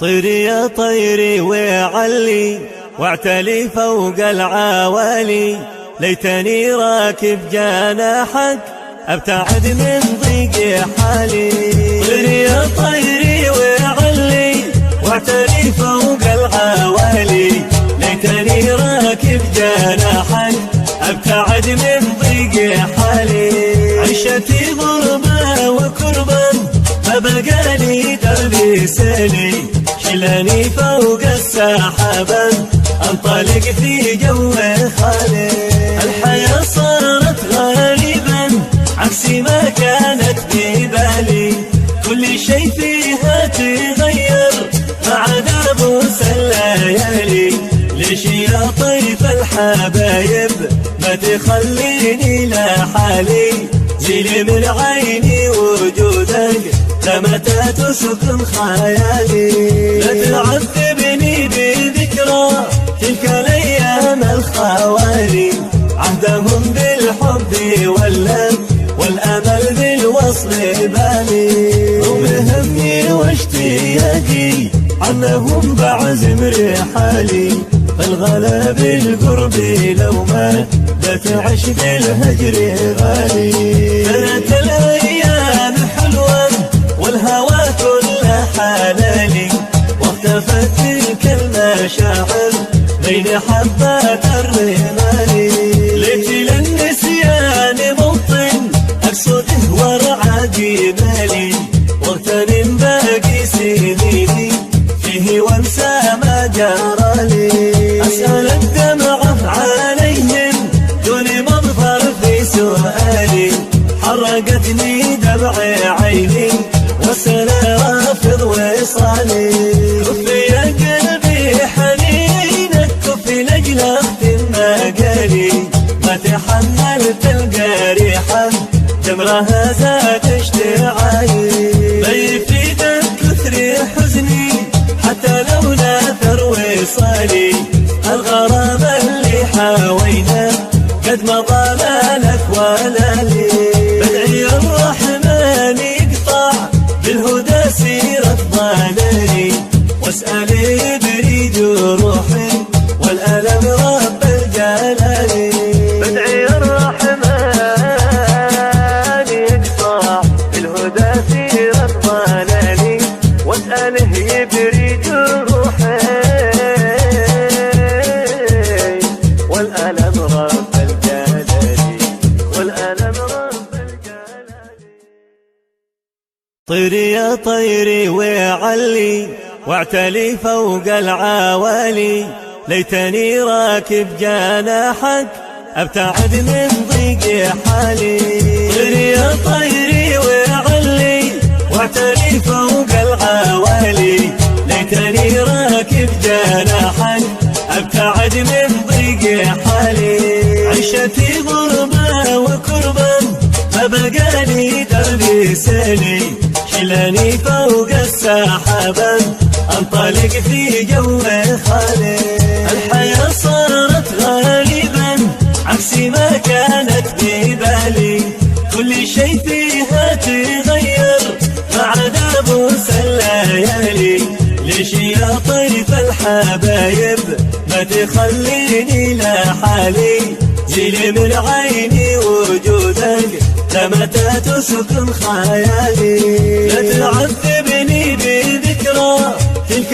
طيري يا طيري وعلي واعتلي فوق العوالي، ليتني راكب جناحك ابتعد من ضيق حالي. طيري يا طيري وعلي واعتلي فوق العوالي، ليتني راكب جناحك ابتعد من ضيق حالي. عيشتي غربة وكربا ما بقالي دربي سالي، شلاني فوق السحابة انطلق في جو خالي. الحياة صارت غريبا عكس ما كانت ببالي، كل شي فيها تغير ما عدا بوس الليالي. ليش يا طيف الحبايب ما تخليني لحالي، زيلي من عيني وجودك لمتى تسكن خيالي. لا تعذبني بذكرى تلك الايام الخوالي، عهدهم بالحب والامل بالوصل بالي. رغم همي واشتياقي عنهم بعزم رحالي، فالغلا بالقرب لو ما بتعشق الهجر غالي. كانت الايام حلوه والهوى كل حلالي، واختفت تلك المشاعر بين حبات الرمال. ليت للنسيان موطن اقصده ورعى جمالي، واغتنم باقي سنيني فيه وانسى ما جرالي. اسال الدمعه عليهم دون منظر في سؤالي، حرقتني دمع عيني وسنا رافض وصالي. كف يا قلبي حنينك كف لاجل اختم مقالي، ما تحملت القريحه جمرها زاد اشتعالي. ما يفيدك كثر حزني حتى لو ناثر وصالي، الغرام اللي حاوينا قد مضى لك ولا لي. بدعي الرحمن يقطع بالهدى سيرة ضلالي، واسأل بريد روحي والألم رب الجلال. بدعي الرحمن يقطع بالهدى سيرة ضلالي، واسأله يبريد روحي والألم رب الجلال، والألم رب الجلال. طيري يا طيري وعلي واعتلي فوق العوالي، ليتني راكب جناحك ابتعد من ضيق حالي. طيري يا طيري وعلي واعتلي فوق العوالي، ليتني راكب جناحك ابتعد من ضيق حالي. عيشتي غربة وكربا ما بقالي دربي سالي، شلاني فوق السحابة انطلق في جو خالي. الحياة صارت غريبا عكس ما كانت ببالي، كل شي فيها تغير ما عدا بوس الليالي. ليش يا طيف الحبايب ما تخليني لحالي، زيلي من عيني وجودك لمتى تسكن خيالي. لا تعذبني بذكرى تلك